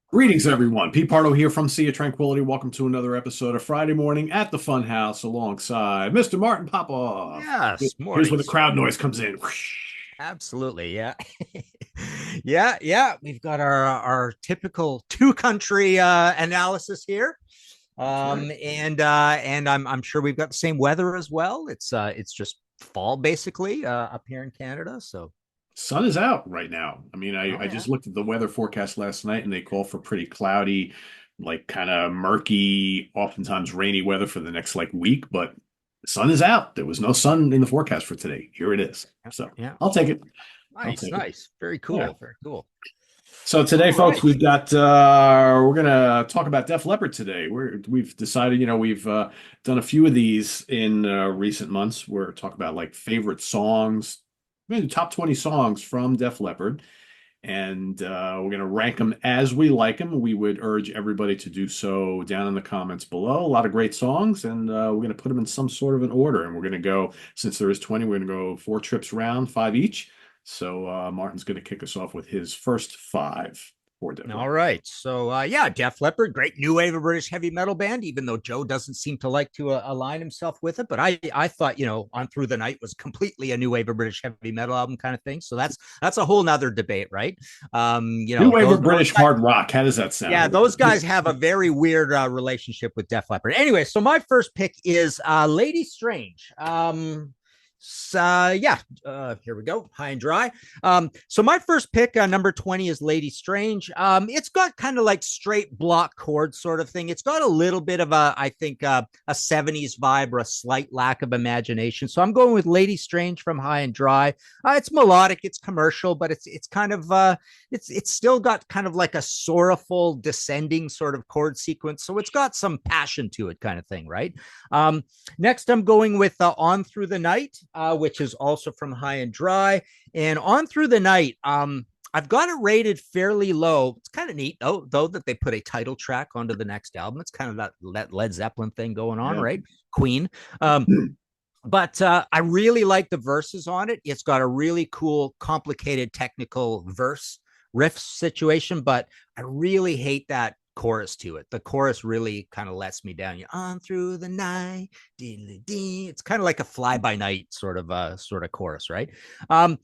Greetings, everyone. Pete Pardo here from Sea of Tranquility. Welcome to another episode of Friday Morning at the Funhouse alongside Mr. Martin Popoff. Yes, Here's where morning, the crowd sir. noise comes in. Absolutely, yeah. Yeah. We've got our typical two country analysis here. That's right. And I'm sure we've got the same weather as well. It's just fall basically up here in Canada. So Sun is out right now. I mean, I, oh I yeah. just looked at the weather forecast last night and they call for pretty cloudy, like kind of murky, oftentimes rainy weather for the next like week, but the sun is out. There was no sun in the forecast for today. Here it is. So Yeah. I'll take it. I'll Nice, take it. nice. Very Yeah. cool. Very cool. So today, All folks, right. we've got we're gonna talk about Def Leppard today. We've decided, we've done a few of these in recent months. We're talking about like favorite songs, maybe top 20 songs from Def Leppard, and we're gonna rank them as we like them. We would urge everybody to do so down in the comments below. A lot of great songs, and we're gonna put them in some sort of an order. And we're gonna go, since there is 20, we're gonna go 4 trips round, five each. So Martin's going to kick us off with his first five for Def All Leppard. right. So, yeah, Def Leppard, great new wave of British heavy metal band, even though Joe doesn't seem to like to align himself with it. But I thought, On Through the Night was completely a new wave of British heavy metal album kind of thing. So that's a whole nother debate, right? New wave Those, of those British guys, hard rock. How does that yeah, sound? those guys have a very weird relationship with Def Leppard. Anyway, so my first pick is Lady Strange. Here we go, high and dry. So my first pick, number 20, is Lady Strange. It's got kind of like straight block chord sort of thing. It's got a little bit of I think, a 70s vibe or a slight lack of imagination. So I'm going with Lady Strange from High and Dry. It's melodic, it's commercial, but it's kind of it's still got kind of like a sorrowful descending sort of chord sequence. So it's got some passion to it, kind of thing, right? Um, Next, I'm going with On Through the Night, which is also from High and Dry. And On Through the Night, I've got it rated fairly low. It's kind of neat, though, that they put a title track onto the next album. It's kind of that Led Zeppelin thing going on, Yeah. right? Queen. But I really like the verses on it. It's got a really cool, complicated technical verse riff situation, but I really hate that chorus to it. The chorus really kind of lets me down. You're on through the night, it's kind of like a fly by night sort of chorus, right? Um,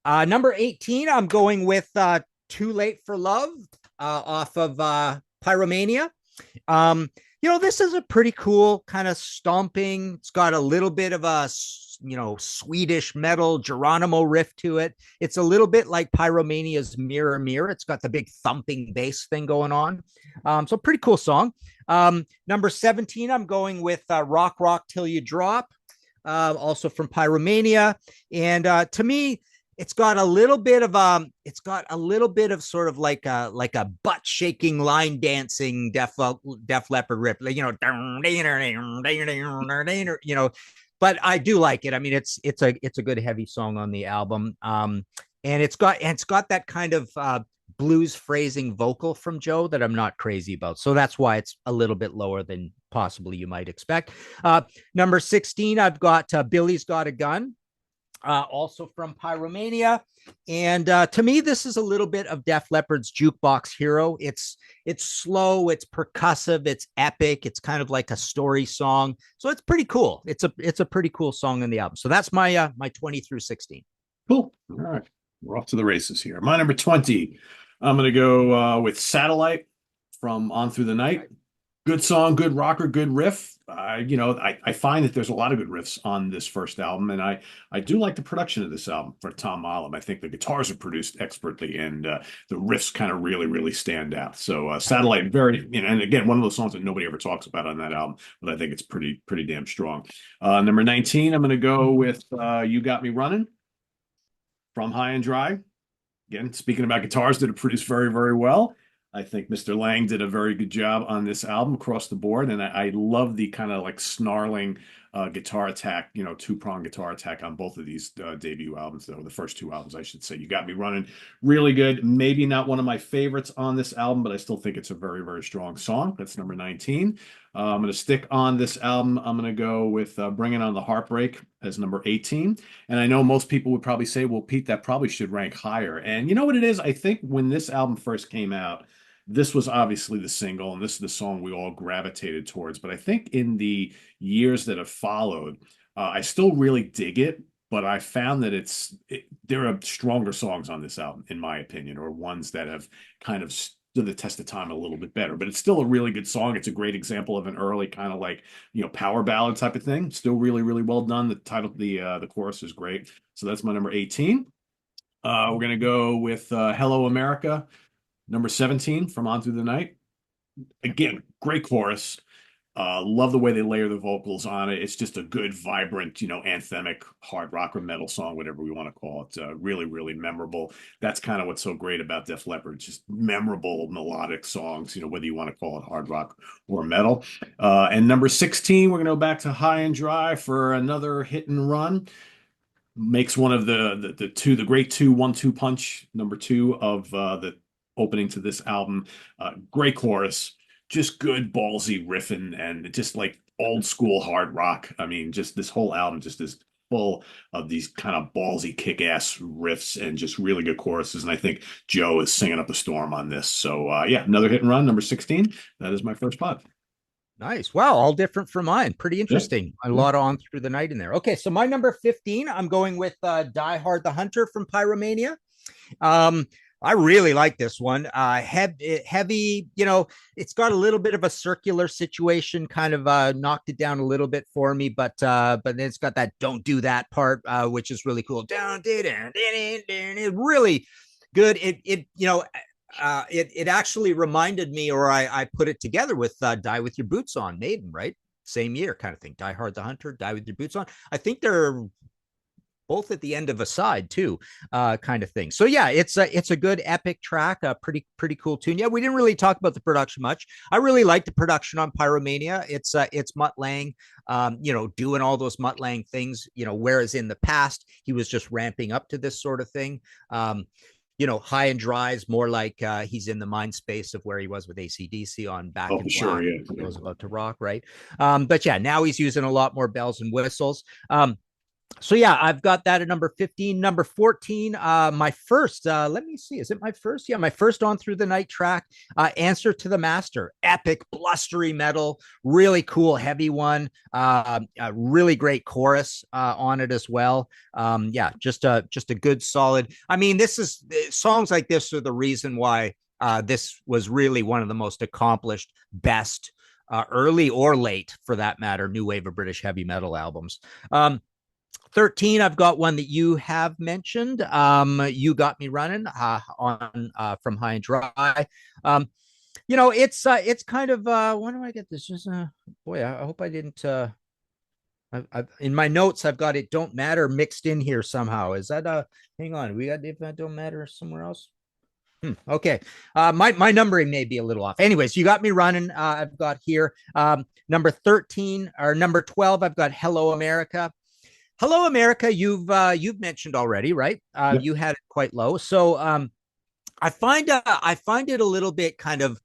Number 18, I'm going with Too Late for Love off of Pyromania. This is a pretty cool kind of stomping. It's got a little bit of a Swedish metal Geronimo riff to it. It's a little bit like Pyromania's Mirror Mirror. It's got the big thumping bass thing going on. So pretty cool song. Number 17, I'm going with Rock Rock Till You Drop, also from Pyromania. And to me, it's got a little bit of sort of like a butt shaking line dancing Def Leppard rip, but I do like it. I mean, it's a good heavy song on the album. And it's got that kind of blues phrasing vocal from Joe that I'm not crazy about. So that's why it's a little bit lower than possibly you might expect. Number 16, I've got Billy's Got a Gun, also from Pyromania. And to me, this is a little bit of Def Leppard's jukebox hero. It's slow, it's percussive, it's epic, it's kind of like a story song. So it's pretty cool. It's a pretty cool song in the album. So that's my 20 through 16. Cool. All right. We're off to the races here. My number 20, I'm going to go with Satellite from On Through the Night. Good song, good rocker, good riff. I find that there's a lot of good riffs on this first album, and I do like the production of this album for Tom Allom. I think the guitars are produced expertly, and the riffs kind of really, really stand out. So Satellite, very, and again, one of those songs that nobody ever talks about on that album, but I think it's pretty, pretty damn strong. Number 19, I'm going to go with You Got Me Running from High and Dry. Again, speaking about guitars that are produced very, very well. I think Mr. Lang did a very good job on this album across the board, and I love the kind of like snarling guitar attack, two-prong guitar attack on both of these debut albums, though the first two albums, I should say. You Got Me Running, really good. Maybe not one of my favorites on this album, but I still think it's a very, very strong song. That's number 19. I'm going to stick on this album. I'm going to go with Bringing on the Heartbreak as number 18. And I know most people would probably say, well, Pete, that probably should rank higher. And you know what it is? I think when this album first came out, This was obviously the single, and this is the song we all gravitated towards. But I think in the years that have followed, I still really dig it. But I found that there are stronger songs on this album, in my opinion, or ones that have kind of stood the test of time a little bit better. But it's still a really good song. It's a great example of an early kind of like power ballad type of thing. Still really really well done. The chorus is great. So that's my number 18. We're gonna go with "Hello America," number 17 from On Through the Night. Again, great chorus. Love the way they layer the vocals on it. It's just a good, vibrant, anthemic hard rock or metal song, whatever we want to call it. Really, really memorable. That's kind of what's so great about Def Leppard, just memorable melodic songs, whether you want to call it hard rock or metal. And number 16, we're going to go back to High and Dry for another hit and run. Makes one of the great 2-1-2 punch, number 2 of the opening to this album. Great chorus, just good ballsy riffing, and just like old school hard rock. I mean, just this whole album just is full of these kind of ballsy kick-ass riffs and just really good choruses. And I think Joe is singing up a storm on this. So yeah, another hit and run, number 16. That is my first spot. Nice. Wow, all different from mine. Pretty Yeah. interesting. A lot On Through the Night in there. Okay, so my number 15, I'm going with Die Hard the Hunter from Pyromania. Um, I really like this one. Heavy, it's got a little bit of a circular situation, kind of knocked it down a little bit for me, but then it's got that "Don't Do That" part, which is really cool. Down, it's really good. It actually reminded me, or I put it together with "Die with Your Boots On," Maiden, right? Same year kind of thing. Die Hard the Hunter, Die with Your Boots On. I think they're both at the end of a side too, kind of thing. So yeah, it's a good epic track, a pretty cool tune. Yeah, we didn't really talk about the production much. I really like the production on Pyromania. It's Mutt Lange, doing all those Mutt Lange things. Whereas in the past he was just ramping up to this sort of thing. High and Dry is more like he's in the mind space of where he was with AC/DC on Back Oh, in for sure, Black. yeah. He was about to rock, right? But yeah, now he's using a lot more bells and whistles. So yeah, I've got that at number 15. Number 14, my first, let me see, is it my first? Yeah, my first On Through the Night track, Answer to the Master. Epic, blustery metal, really cool, heavy one. A really great chorus on it as well. Yeah, just a good solid. I mean, this is songs like this are the reason why this was really one of the most accomplished, best, early or late for that matter, new wave of British heavy metal albums. 13, I've got one that you have mentioned. You Got Me Running on from High and Dry. It's kind of when do I get this? Just boy, I hope I didn't. In my notes, I've got "It Don't Matter" mixed in here somehow. Is that hang on, we got "If That Don't Matter" somewhere else? Okay. My numbering may be a little off. Anyways, You Got Me Running. I've got here. Number 13 or number 12, I've got "Hello America." Hello America, you've mentioned already, right? Yep. You had it quite low. So I find it a little bit kind of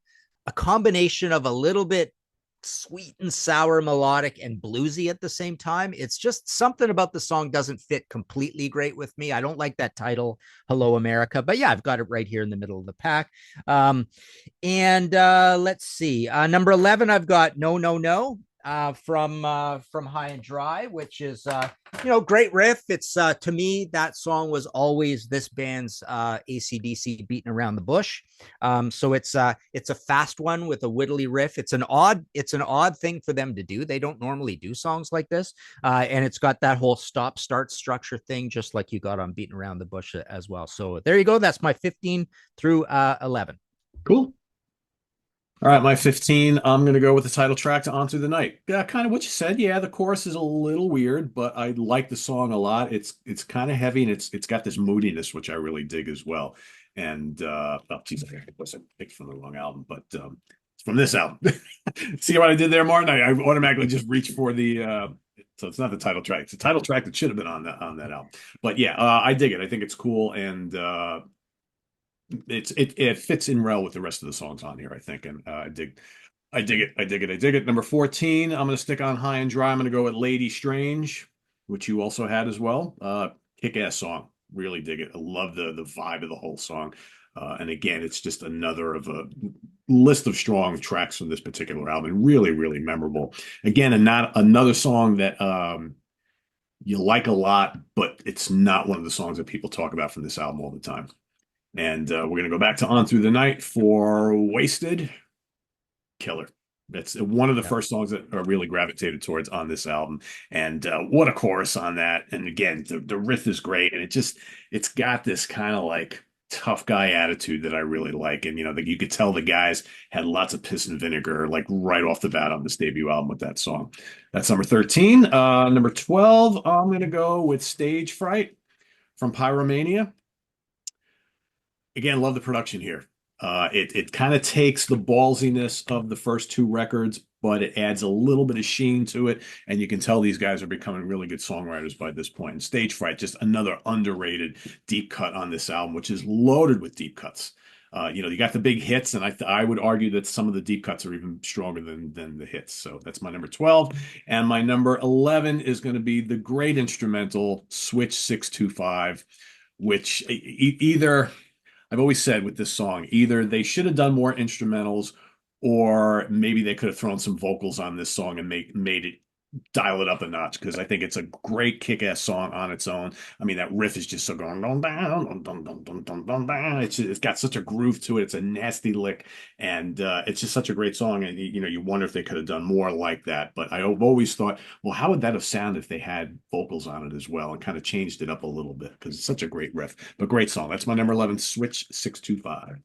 a combination of a little bit sweet and sour melodic and bluesy at the same time. It's just something about the song doesn't fit completely great with me. I don't like that title, Hello America, but yeah, I've got it right here in the middle of the pack. And let's see. Number 11, I've got No No No from High and Dry, which is great riff. It's to me that song was always this band's AC/DC beating around the bush. So it's a fast one with a whittly riff. It's an odd thing for them to do. They don't normally do songs like this, and it's got that whole stop start structure thing, just like you got on Beating Around the Bush as well. So there you go. That's my 15 through 11. Cool. All right, my 15, I'm going to go with the title track to On Through the Night. Yeah, kind of what you said. Yeah, the chorus is a little weird, but I like the song a lot. It's kind of heavy and it's got this moodiness, which I really dig as well. And oh, geez, I picked from the wrong album, but it's from this album. See what I did there, Martin? I automatically just reached for the so it's not the title track. It's the title track that should have been on that album. But yeah, I dig it. I think it's cool and it fits in well with the rest of the songs on here, I think, and I dig it. Number 14, I'm going to stick on High and Dry. I'm going to go with Lady Strange, which you also had as well. Kick-ass song, really dig it. I love the vibe of the whole song, and again, it's just another of a list of strong tracks from this particular album. Really, really memorable. Again, and not another song that you like a lot, but it's not one of the songs that people talk about from this album all the time. And we're gonna go back to On Through the Night for Wasted. Killer. That's one of the Yeah. first songs that are really gravitated towards on this album. And what a chorus on that. And again, the riff is great. And it's got this kind of like tough guy attitude that I really like. And, you could tell the guys had lots of piss and vinegar, like right off the bat on this debut album with that song. That's number 13. Number 12, I'm going to go with Stage Fright from Pyromania. Again, love the production here. It kind of takes the ballsiness of the first two records, but it adds a little bit of sheen to it, and you can tell these guys are becoming really good songwriters by this point. And Stage Fright, just another underrated deep cut on this album, which is loaded with deep cuts. You got the big hits, and I would argue that some of the deep cuts are even stronger than the hits. So that's my number 12, and my number 11 is going to be the great instrumental Switch 625, which either. I've always said with this song, either they should have done more instrumentals, or maybe they could have thrown some vocals on this song and made it dial it up a notch, because I think it's a great kick-ass song on its own. I mean, that riff is just so going dun, dun, dun, dun, dun, dun, dun, dun. It's got such a groove to it. It's a nasty lick, and it's just such a great song. And you wonder if they could have done more like that. But I've always thought, well, how would that have sounded if they had vocals on it as well, and kind of changed it up a little bit, because it's such a great riff. But great song. That's my number 11, Switch 625.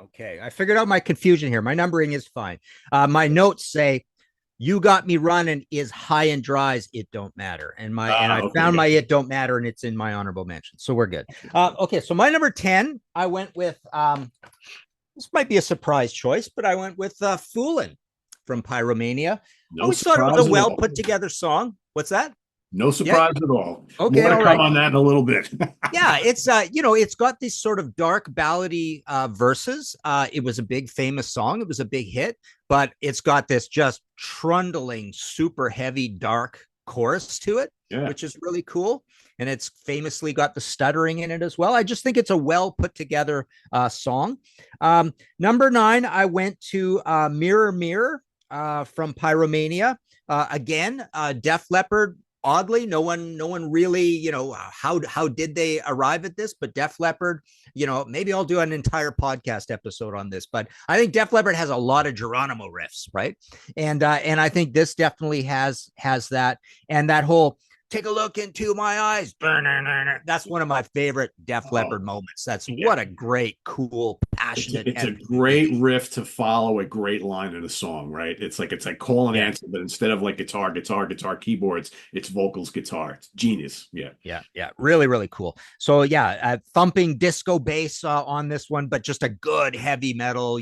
Okay, I figured out my confusion here. My numbering is fine. My notes say You Got Me Running is High and Dry's It Don't Matter. And I Okay, found my It Don't Matter, and it's in my honorable mention. So we're good. Okay, so my number 10, I went with this might be a surprise choice, but I went with Foolin' from Pyromania. I no always thought it was surprise a at well all. put together song. What's that? No surprise at all. Okay, More to all come right. on that in a little bit. Yeah, it's it's got these sort of dark ballady verses. It was a big famous song. It was a big hit, but it's got this just trundling, super heavy, dark chorus to it, Yeah. which is really cool. And it's famously got the stuttering in it as well. I just think it's a well put together song. Number 9, I went to Mirror Mirror from Pyromania. Again, Def Leppard. Oddly, no one really, how did they arrive at this? But Def Leppard, maybe I'll do an entire podcast episode on this. But I think Def Leppard has a lot of Geronimo riffs, right? And I think this definitely has that, and that whole take a look into my eyes. That's one of my favorite Def Leppard moments. That's what a great, cool, passionate. It's a great riff to follow a great line in a song, right? It's like call and answer, but instead of like guitar, keyboards, it's vocals, guitar. It's genius. Yeah. Really, really cool. So thumping disco bass on this one, but just a good heavy metal,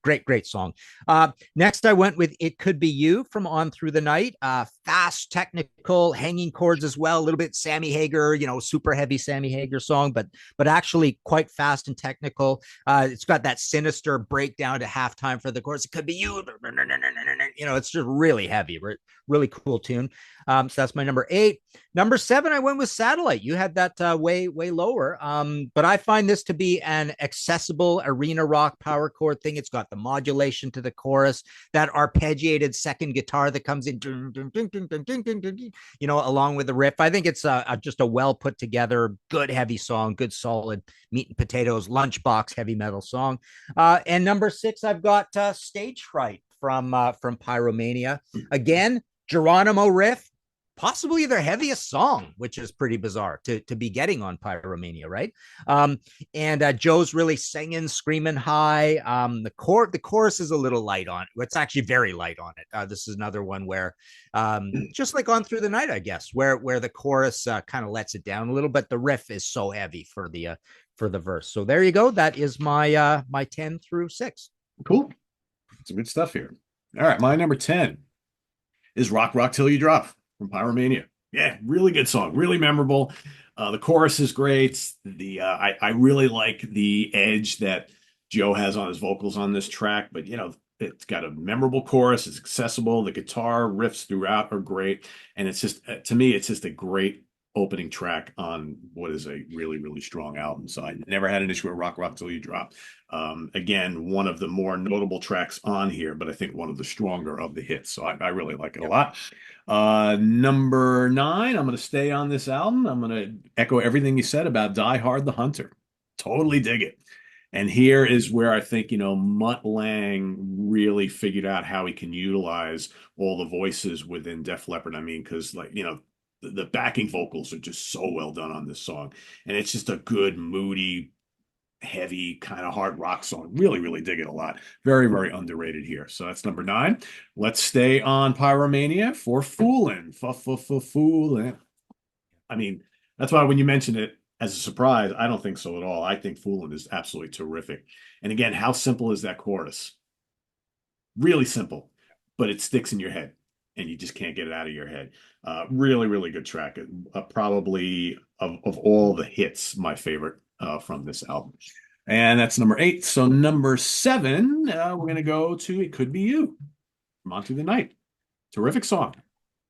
great song. Next, I went with It Could Be You from On Through the Night. Fast, technical, hanging chords as well. A little bit Sammy Hagar, super heavy Sammy Hagar song, but actually quite fast and technical. It's got that sinister breakdown to halftime for the chorus. It could be you. It's just really heavy. Really cool tune. So that's my number 8. Number 7, I went with Satellite. You had that way lower. But I find this to be an accessible arena rock power chord thing. It's got the modulation to the chorus, that arpeggiated second guitar that comes in, along with the riff. I think it's just a well put together, good heavy song, good solid meat and potatoes lunchbox heavy metal song. And number 6, I've got Stage Fright from Pyromania. Again, Geronimo riff, possibly their heaviest song, which is pretty bizarre to be getting on Pyromania, right? And Joe's really singing, screaming high. The chorus is a little light on it. It's actually very light on it. This is another one where, just like On Through the Night, I guess, where the chorus kind of lets it down a little, but the riff is so heavy for the verse. So there you go. That is my 10 through 6. Cool. Some good stuff here. All right, my number 10 is Rock Rock Till You Drop from Pyromania. Yeah, really good song, really memorable. The chorus is great. I really like the edge that Joe has on his vocals on this track, but it's got a memorable chorus. It's accessible. The guitar riffs throughout are great, and it's just to me, it's just a great opening track on what is a really, really strong album. So I never had an issue with Rock Till You Drop. Again, one of the more notable tracks on here, but I think one of the stronger of the hits. So I really like it a lot. Number 9, I'm going to stay on this album. I'm going to echo everything you said about Die Hard the Hunter. Totally dig it. And here is where I think, Mutt Lang really figured out how he can utilize all the voices within Def Leppard. I mean, because the backing vocals are just so well done on this song. And it's just a good, moody, heavy kind of hard rock song. Really, really dig it a lot. Very, very underrated here. So that's number 9. Let's stay on Pyromania for Foolin'. Foolin'. I mean, that's why when you mentioned it as a surprise, I don't think so at all. I think Foolin' is absolutely terrific. And again, how simple is that chorus? Really simple, but it sticks in your head and you just can't get it out of your head. Really, really good track. Probably of all the hits, my favorite from this album. And that's number 8. So number 7, we're going to go to It Could Be You from On Through the Night. Terrific song.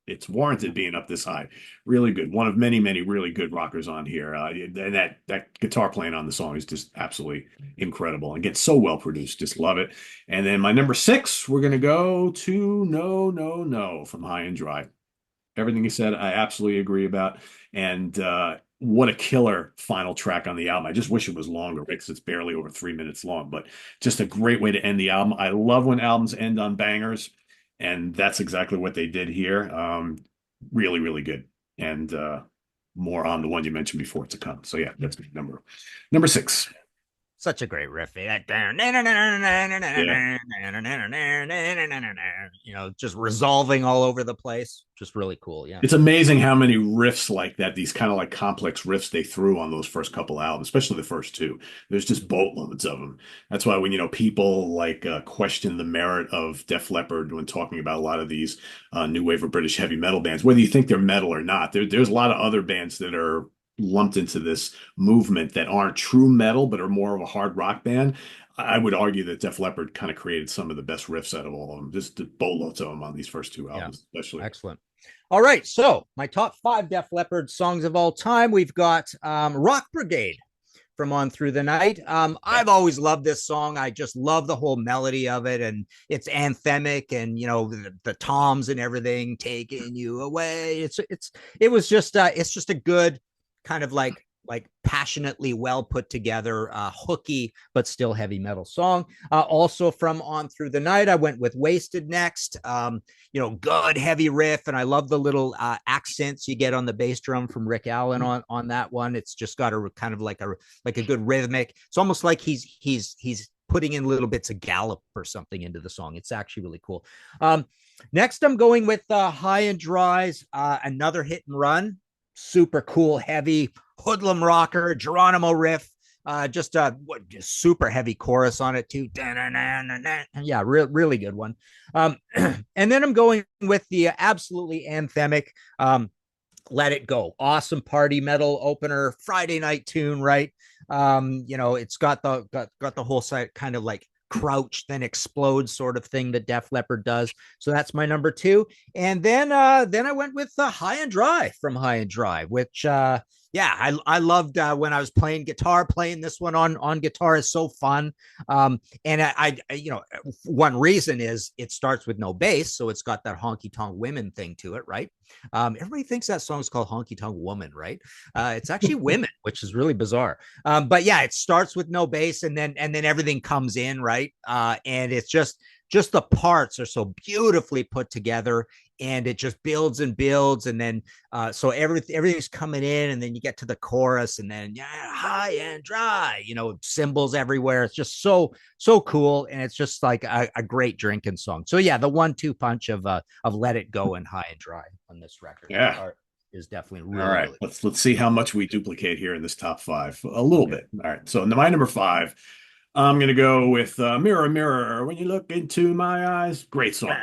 It's warranted being up this high. Really good. One of many, many really good rockers on here. And that guitar playing on the song is just absolutely incredible and gets so well produced. Just love it. And then my number 6, we're going to go to No, No, No from High and Dry. Everything he said, I absolutely agree about. And what a killer final track on the album. I just wish it was longer because it's barely over 3 minutes long, but just a great way to end the album. I love when albums end on bangers. And that's exactly what they did here. Really, really good. And more on the one you mentioned before to come. So yeah, that's number 6. Such a great riff. That just resolving all over the place. Just really cool. Yeah. It's amazing how many riffs like that, these kind of like complex riffs they threw on those first couple albums, especially the first 2. There's just boatloads of them. That's why when, people like question the merit of Def Leppard when talking about a lot of these new wave of British heavy metal bands, whether you think they're metal or not, there's a lot of other bands that are lumped into this movement that aren't true metal, but are more of a hard rock band. I would argue that Def Leppard kind of created some of the best riffs out of all of them. Just the boatloads of them on these first 2 albums, especially. Excellent. All right. So my top 5 Def Leppard songs of all time. We've got Rock Brigade from On Through the Night. I've always loved this song. I just love the whole melody of it, and it's anthemic, and the toms and everything taking you away. It's just a good kind of like passionately well put together, hooky but still heavy metal song. Also from On Through the Night, I went with Wasted next. Good heavy riff, and I love the little accents you get on the bass drum from Rick Allen on that one. It's just got a kind of like a good rhythmic. It's almost like he's putting in little bits of gallop or something into the song. It's actually really cool. Next, I'm going with High and Dry's Another Hit and Run. Super cool, heavy hoodlum rocker, Geronimo riff, just a super heavy chorus on it too. Yeah, really good one. And then I'm going with the absolutely anthemic Let It Go. Awesome party metal opener, Friday night tune, right? It's got the whole side kind of like crouch then explode sort of thing that Def Leppard does. So that's my number 2. And then I went with High and Dry from High and Dry, which I loved when I was playing guitar. Playing this one on guitar is so fun. And I one reason is it starts with no bass, so it's got that honky tonk women thing to it, right? Everybody thinks that song's called Honky Tonk Woman, right? It's actually women, which is really bizarre. But yeah, it starts with no bass, and then everything comes in, right? And it's just the parts are so beautifully put together, and it just builds and builds, and then so everything's coming in, and then you get to the chorus, and then High and Dry, cymbals everywhere. It's just so cool, and it's just like a great drinking song. So yeah, the 1-2 punch of Let It Go and High and Dry on this record is definitely really. All right, really let's see how much we duplicate here in this top 5. A little bit. All right, so my number 5. I'm going to go with Mirror, Mirror, When You Look Into My Eyes. Great song.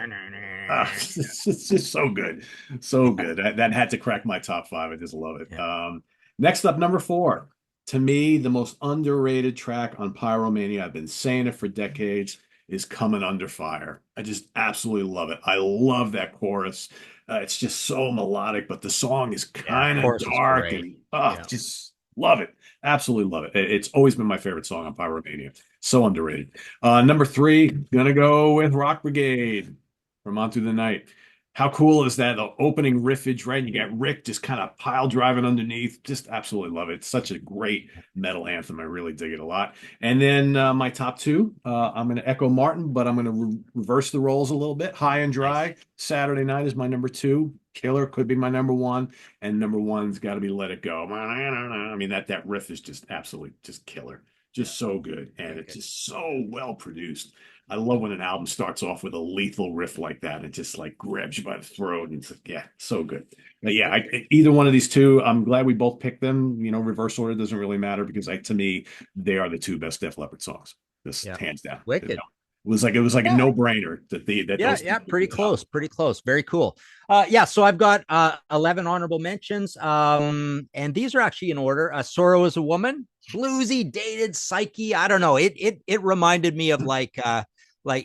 It's just so good. So good. That had to crack my top 5. I just love it. Yeah. Next up, number 4. To me, the most underrated track on Pyromania. I've been saying it for decades. is Coming Under Fire. I just absolutely love it. I love that chorus. It's just so melodic, but the song is Yeah, kind of chorus is dark great. and Yeah. just love it. Absolutely love it. It's always been my favorite song on Pyromania. So underrated. Number three, gonna go with Rock Brigade from On Through the Night. How cool is that? The opening riffage, right? And you got Rick just kind of pile driving underneath. Just absolutely love it. It's such a great metal anthem. I really dig it a lot. And then my top two, I'm going to echo Martin, but I'm going to reverse the roles a little bit. High and Nice. Dry, Saturday Night is my number two. Killer could be my number one, and number one's got to be Let It Go. I mean that riff is just absolutely just killer, Yeah. just so good, and it's Okay. just so well produced. I love when an album starts off with a lethal riff like that. It just like grabs you by the throat, and it's like, yeah, so good. But yeah, either one of these two, I'm glad we both picked them. Reverse order doesn't really matter because to me, they are the two best Def Leppard songs. Just Yeah. hands down. Wicked. It was like a Yeah. no-brainer that Yeah, those two yeah, pretty good albums. close, pretty close. Very cool. Yeah, so I've got 11 honorable mentions. And these are actually in order. Sorrow is a Woman, bluesy, dated, psyche. I don't know. It reminded me of like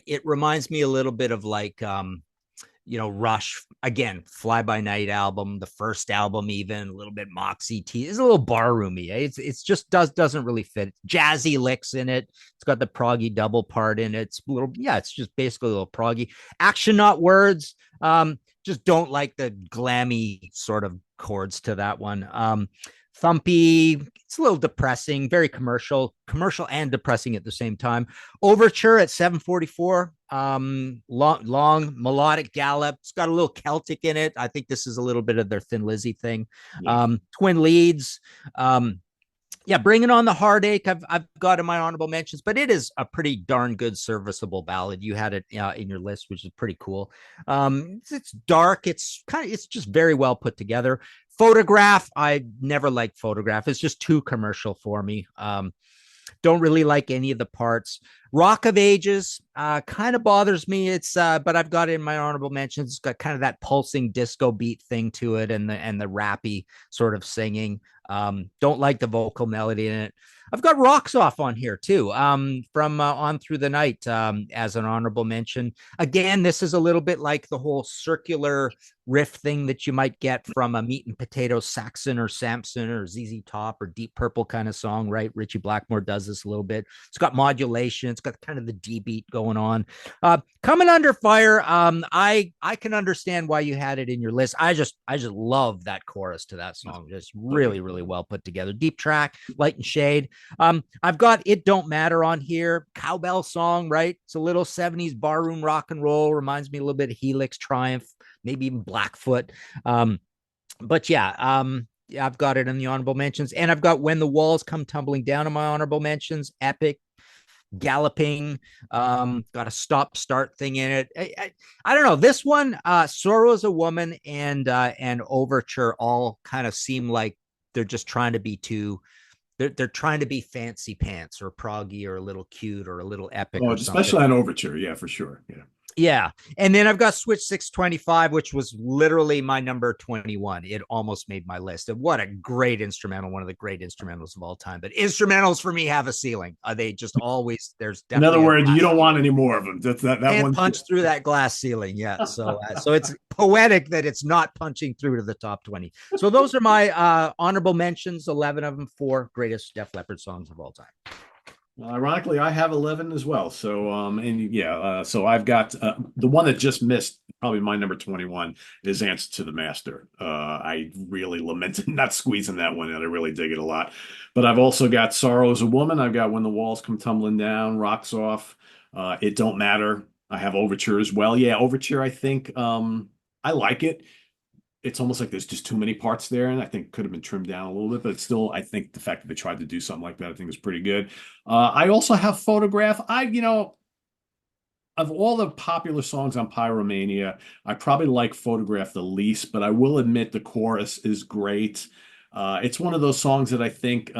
it reminds me a little bit of Rush again, Fly By Night album, the first album, even a little bit Moxie T. It's a little bar roomy. It's just doesn't really fit. Jazzy licks in it. It's got the proggy double part in it. It's a little, yeah, it's just basically a little proggy. Action, not words. Just don't like the glammy sort of chords to that one. Thumpy, it's a little depressing, very commercial and depressing at the same time. Overture at 7:44, long melodic gallop. It's got a little Celtic in it. I think this is a little bit of their Thin Lizzy thing. Yeah. Twin leads. Yeah, Bringing On the Heartache. I've got in my honorable mentions, but it is a pretty darn good serviceable ballad. You had it in your list, which is pretty cool. It's dark. It's just very well put together. Photograph. I never liked Photograph. It's just too commercial for me. Don't really like any of the parts. Rock of Ages kind of bothers me. But I've got it in my honorable mentions. It's got kind of that pulsing disco beat thing to it, and the rappy sort of singing. Don't like the vocal melody in it. I've got Rocks Off on here too, from On Through the Night, as an honorable mention. Again, this is a little bit like the whole circular riff thing that you might get from a Meat and Potatoes Saxon or Samson or ZZ Top or Deep Purple kind of song, right? Richie Blackmore does this a little bit. It's got modulation. It's got kind of the D beat going on. Coming Under Fire. I can understand why you had it in your list. I just love that chorus to that song. Just really, really well put together. Deep track, Light and Shade. I've got It Don't Matter on here. Cowbell song, right? It's a little 70s barroom rock and roll. Reminds me a little bit of Helix, Triumph, maybe even Blackfoot. But yeah, I've got it in the honorable mentions. And I've got When the Walls Come Tumbling Down in my honorable mentions. Epic, galloping, got a stop start thing in it. I don't know, this one, Sorrow is a Woman and Overture all kind of seem like they're just trying to be they're trying to be fancy pants or proggy or a little cute or a little epic Oh, or something. especially on Overture, yeah, for sure. Yeah. Yeah. And then I've got Switch 625, which was literally my number 21. It almost made my list. And what a great instrumental, one of the great instrumentals of all time. But instrumentals for me have a ceiling. They just always, there's In other definitely a words, you glass don't want ceiling. any more of them. That Can't one. punch through that glass ceiling yet. So it's poetic that it's not punching through to the top 20. So those are my honorable mentions, 11 of them, 4 greatest Def Leppard songs of all time. Ironically, I have 11 as well. So, so I've got the one that just missed, probably my number 21 is Answer to the Master. I really lamented not squeezing that one out. I really dig it a lot. But I've also got Sorrow is a Woman. I've got When the Walls Come Tumbling Down, Rocks Off, It Don't Matter. I have Overture as well. Yeah, Overture, I think I like it. It's almost like there's just too many parts there, and I think could have been trimmed down a little bit. But it's still, I think the fact that they tried to do something like that, I think is pretty good. I also have Photograph. Of all the popular songs on Pyromania, I probably like Photograph the least, but I will admit the chorus is great. It's one of those songs that I think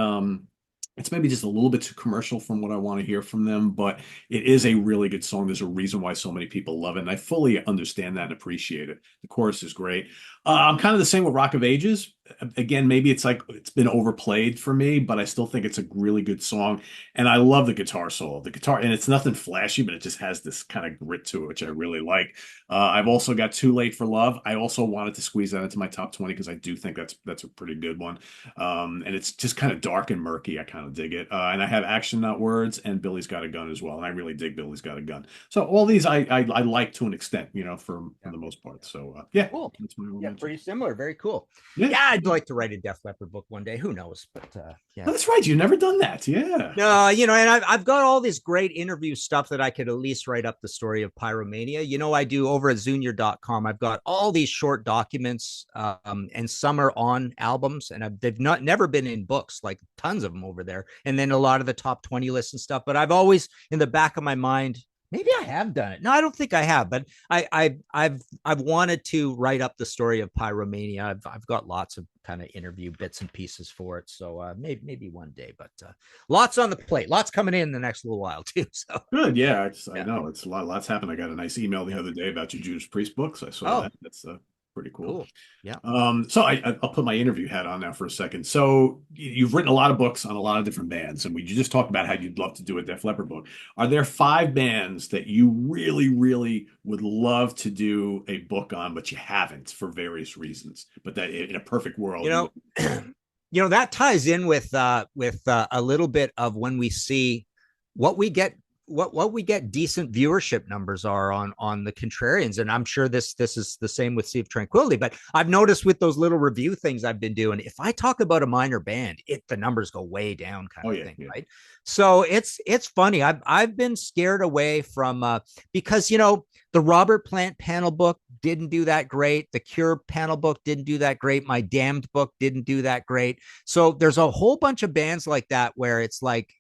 it's maybe just a little bit too commercial from what I want to hear from them, but it is a really good song. There's a reason why so many people love it, and I fully understand that and appreciate it. The chorus is great. I'm kind of the same with Rock of Ages. again, maybe it's like it's been overplayed for me, but I still think it's a really good song. And I love the guitar solo. The guitar, and it's nothing flashy, but it just has this kind of grit to it, which I really like. I've also got Too Late for Love. I also wanted to squeeze that into my top 20 because I do think that's a pretty good one. And it's just kind of dark and murky. I kind of dig it. And I have Action Not Words and Billy's Got a Gun as well. And I really dig Billy's Got a Gun. So all these I like to an extent, for Yeah. the most part. So yeah, Cool. that's my Yeah, romantic. pretty similar. Very cool. Yeah. Yeah, I'd like to write a Def Leppard book one day. Who knows? But Oh, yeah. that's right. You've never done that. Yeah. No, and I've got all this great interview stuff that I could at least write up the story of Pyromania. I do over at Zunior.com. I've got all these short documents, and some are on albums, and they've never been in books, like tons of them over there. And then a lot of the top 20 lists and stuff. But I've always in the back of my mind, maybe I have done it. No, I don't think I have, but I've wanted to write up the story of Pyromania. I've got lots of kind of interview bits and pieces for it. So maybe one day, but lots on the plate, lots coming in the next little while too. So Good. Yeah. I yeah, know it's lots happened. I got a nice email the yeah. other day about your Judas Priest books. I saw Oh, that. That's pretty cool. cool. Yeah. So I'll put my interview hat on now for a second. So you've written a lot of books on a lot of different bands, and you just talked about how you'd love to do a Def Leppard book. Are there five bands that you really, really would love to do a book on, but you haven't for various reasons? But that in a perfect world, You know, that ties in with a little bit of when we see what we get what we get decent viewership numbers are on the Contrarians, and I'm sure this is the same with Sea of Tranquility. But I've noticed with those little review things I've been doing, if I talk about a minor band, the numbers go way down, kind oh of yeah, thing, yeah, right? So it's funny. I've been scared away from because the Robert Plant panel book didn't do that great. The Cure panel book didn't do that great. My Damned book didn't do that great. So there's a whole bunch of bands like that where it's like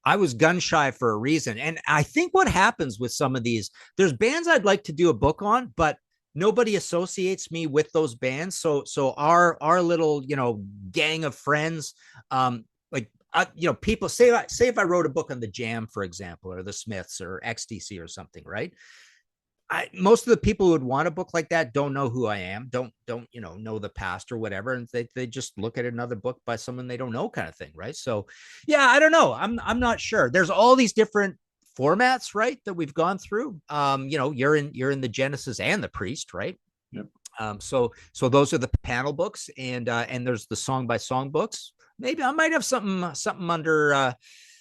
I was gun shy for a reason. And I think what happens with some of these, there's bands I'd like to do a book on, but nobody associates me with those bands. So our little, gang of friends, like, people say if I wrote a book on the Jam, for example, or the Smiths or XTC or something, right? Most of the people who would want a book like that don't know who I am, don't know the past or whatever, and they just look at another book by someone they don't know, kind of thing, right? So, yeah, I don't know. I'm not sure. There's all these different formats, right, that we've gone through. You're in the Genesis and the Priest, right? yep. So those are the panel books, and there's the song by song books. Maybe I might have something under.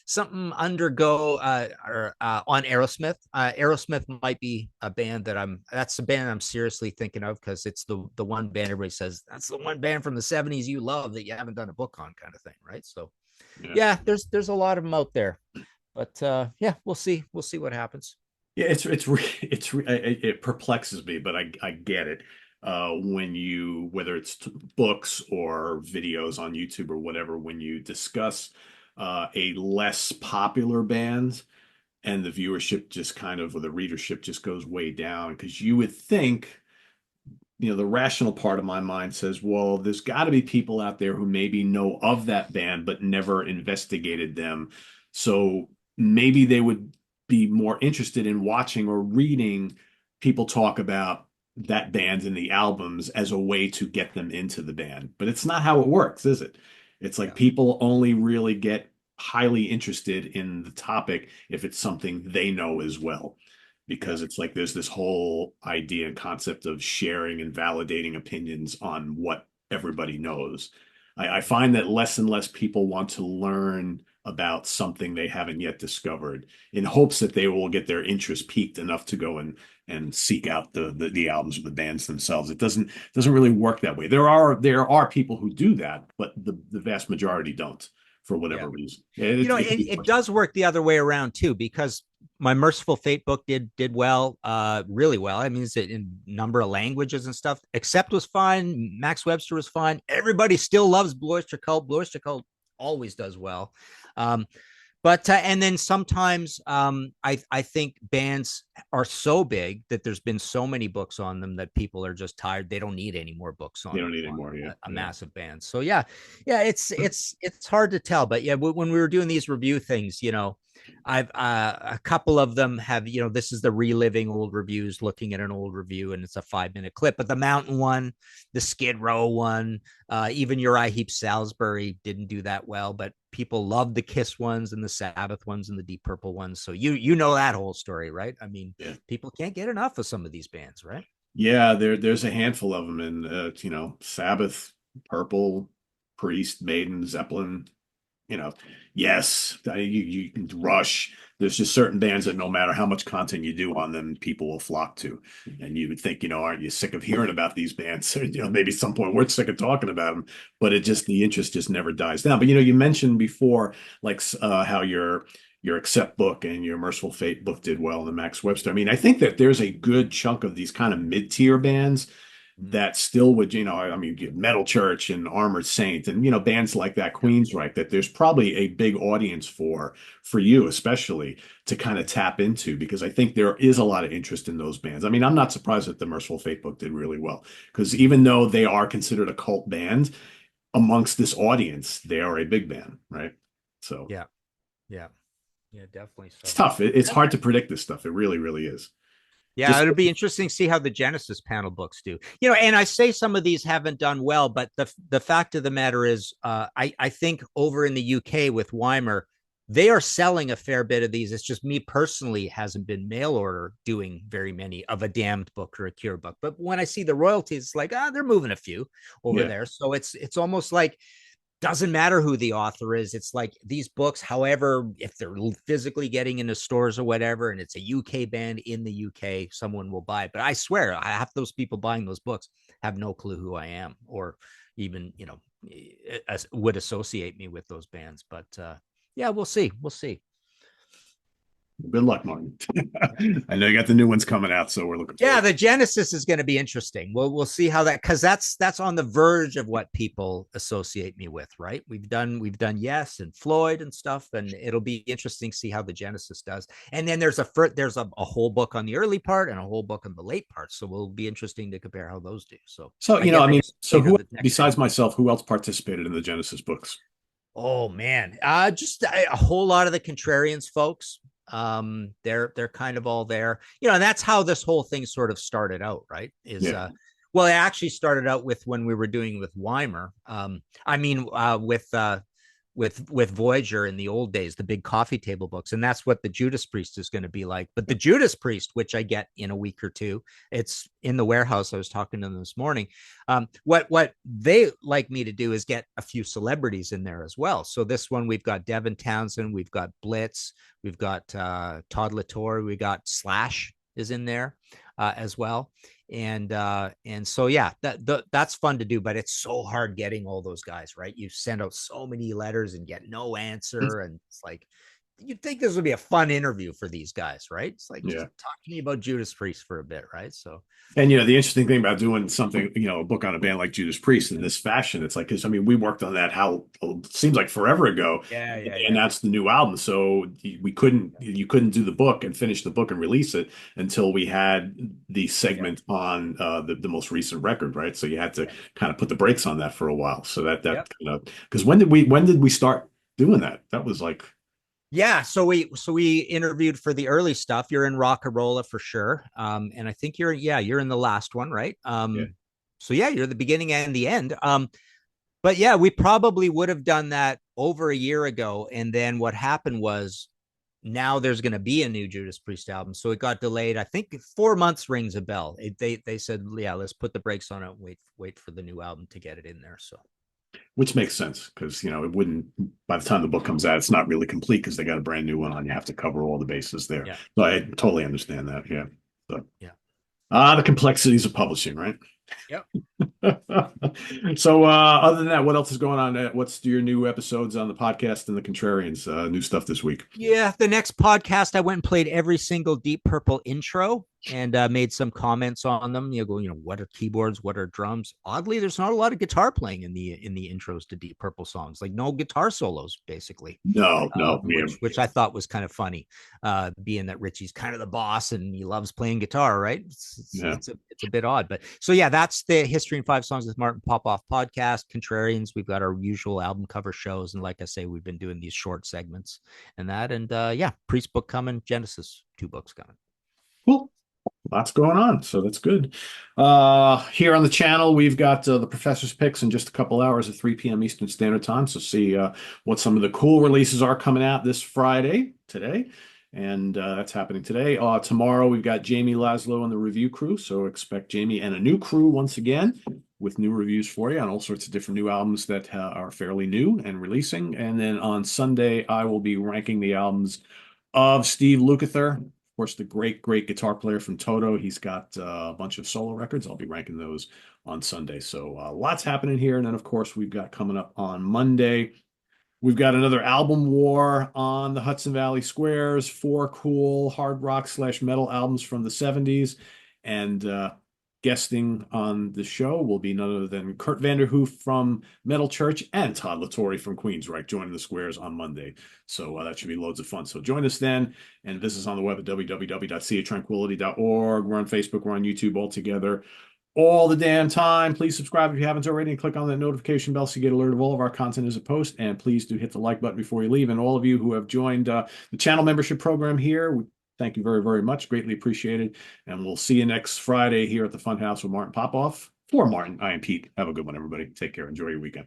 Something undergo on Aerosmith. Aerosmith might be a band that's a band I'm seriously thinking of, because it's the one band everybody says that's the one band from the 70s you love that you haven't done a book on, kind of thing, right? So Yeah. yeah, there's a lot of them out there, but yeah, we'll see what happens. Yeah, it perplexes me, but I get it. When whether it's books or videos on YouTube or whatever, when you discuss a less popular band and the viewership just kind of, or the readership just goes way down, because you would think, the rational part of my mind says, well, there's got to be people out there who maybe know of that band but never investigated them. So maybe they would be more interested in watching or reading people talk about that band and the albums as a way to get them into the band. But it's not how it works, is it? It's like Yeah. people only really get highly interested in the topic if it's something they know as well, Yeah. because it's like there's this whole idea and concept of sharing and validating opinions on what everybody knows. I find that less and less people want to learn about something they haven't yet discovered, in hopes that they will get their interest piqued enough to go and seek out the albums of the bands themselves. It doesn't really work that way. There are people who do that, but the vast majority don't, for Yeah. whatever reason. It does work the other way around too, because my Merciful Fate book did well, really well. I mean, it's in number of languages and stuff. Accept was fine. Max Webster was fine. Everybody still loves Blue Oyster Cult. Blue Oyster Cult always does well. But and then sometimes I think bands are so big that there's been so many books on them that people are just tired. They don't need any more books They on, don't need any more. Yeah, a yeah. massive band. So yeah, it's hard to tell. But yeah, when we were doing these review things, I've a couple of them have, this is the reliving old reviews, looking at an old review, and it's a 5-minute clip. But the Mountain one, the Skid Row one, even Uriah Heep Salisbury didn't do that well, but people loved the Kiss ones and the Sabbath ones and the Deep Purple ones. So you know that whole story, right? I mean, Yeah. people can't get enough of some of these bands, right? Yeah, there's a handful of them, and Sabbath, Purple, Priest, Maiden, Zeppelin. Yes, you can Rush. There's just certain bands that no matter how much content you do on them, people will flock to. And you would think, aren't you sick of hearing about these bands? Maybe at some point we're sick of talking about them, but the interest just never dies down. But you mentioned before, like how your Accept book and your Merciful Fate book did well, and the Max Webster. I mean, I think that there's a good chunk of these kind of mid-tier bands that still would, I mean, Metal Church and Armored Saint and, bands like that, Queensryche, that there's probably a big audience for you, especially to kind of tap into, because I think there is a lot of interest in those bands. I mean, I'm not surprised that the Merciful Fate book did really well, because even though they are considered a cult band amongst this audience, they are a big band, right? So yeah, yeah, yeah, definitely. So it's tough. It's hard to predict this stuff. It really, really is. yeah, it'll be interesting to see how the Genesis panel books do. And I say some of these haven't done well, but the fact of the matter is, I think over in the UK with Weimer, they are selling a fair bit of these. It's just me personally hasn't been mail order doing very many of a Damned book or a Cure book. But when I see the royalties, it's like, they're moving a few over there. So it's almost like, doesn't matter who the author is. It's like these books, however, if they're physically getting into stores or whatever, and it's a UK band in the UK, someone will buy it. But I swear, half those people buying those books have no clue who I am, or even, would associate me with those bands. But yeah, we'll see. We'll see. Good luck, Martin. I know you got the new ones coming out, so we're looking forward. Yeah, the Genesis is going to be interesting. We'll see how that, because that's on the verge of what people associate me with, right? We've done Yes and Floyd and stuff, and it'll be interesting to see how the Genesis does. And then there's a whole book on the early part and a whole book on the late part, so it'll be interesting to compare how those do. So who besides myself, who else participated in the Genesis books? Oh man, just a whole lot of the Contrarians folks. They're kind of all there, and that's how this whole thing sort of started out, right? Well, it actually started out with when we were doing with Weimer. With Voyager in the old days, the big coffee table books, and that's what the Judas Priest is going to be like. But the Judas Priest, which I get in a week or two, it's in the warehouse. I was talking to them this morning. What they like me to do is get a few celebrities in there as well. So this one, we've got Devin Townsend, we've got Blitz, we've got Todd Latour, we got Slash is in there as well. And so yeah, that's fun to do, but it's so hard getting all those guys, right? You send out so many letters and get no answer, and it's like, you'd think this would be a fun interview for these guys, right? It's like, just talk to me about Judas Priest for a bit, right? So, and the interesting thing about doing something, a book on a band like Judas Priest in this fashion, it's like, because we worked on that it seems like forever ago, and that's the new album. So you couldn't do the book and finish the book and release it until we had the segment on the most recent record, right? So you had to kind of put the brakes on that for a while. So because when did we start doing that? That was like. Yeah, so we interviewed for the early stuff. You're in Rockarola for sure, and I think you're in the last one, right? So yeah, you're the beginning and the end. But yeah, we probably would have done that over a year ago, and then what happened was, now there's going to be a new Judas Priest album, so it got delayed. I think 4 months rings a bell. They said, yeah, let's put the brakes on it, wait for the new album to get it in there. So. Which makes sense, because it wouldn't, by the time the book comes out, it's not really complete because they got a brand new one on. You have to cover all the bases there. Yeah. So I totally understand that. Yeah. So, the complexities of publishing, right? Yep. So other than that, what else is going on? What's your new episodes on the podcast and the Contrarians? New stuff this week? Yeah, the next podcast, I went and played every single Deep Purple intro. and made some comments on them. What are keyboards? What are drums? Oddly, there's not a lot of guitar playing in the intros to Deep Purple songs, like no guitar solos, basically. No, no, yeah. Which I thought was kind of funny, being that Richie's kind of the boss and he loves playing guitar, right? Yeah. It's a bit odd, but so yeah, that's the History in 5 Songs with Martin Popoff podcast. Contrarians, we've got our usual album cover shows, and like I say, we've been doing these short segments and yeah, Priest book coming, Genesis 2 books coming. Cool. Lots going on, so that's good. Here on the channel, we've got the Professor's Picks in just a couple hours at 3 p.m. Eastern Standard Time. So see what some of the cool releases are coming out this Friday, today. And that's happening today. Tomorrow, we've got Jamie Laszlo and the review crew. So expect Jamie and a new crew once again with new reviews for you on all sorts of different new albums that are fairly new and releasing. And then on Sunday, I will be ranking the albums of Steve Lukather. Of course, the great guitar player from Toto. He's got a bunch of solo records. I'll be ranking those on Sunday. So lots happening here. And then, of course, we've got coming up on Monday, we've got another album war on the Hudson Valley Squares, 4 cool hard rock / metal albums from the 70s. And guesting on the show will be none other than Kurt Vanderhoof from Metal Church and Todd LaTorre from Queensryche joining the Squares on Monday. So that should be loads of fun. So join us then and visit us on the web at www.seatranquility.org. We're on Facebook, we're on YouTube all together all the damn time. Please subscribe if you haven't already and click on that notification bell so you get alert of all of our content as a post. And please do hit the like button before you leave. And all of you who have joined the channel membership program here, thank you very, very much. Greatly appreciated. And we'll see you next Friday here at the Funhouse with Martin Popoff. For Martin, I am Pete. Have a good one, everybody. Take care. Enjoy your weekend.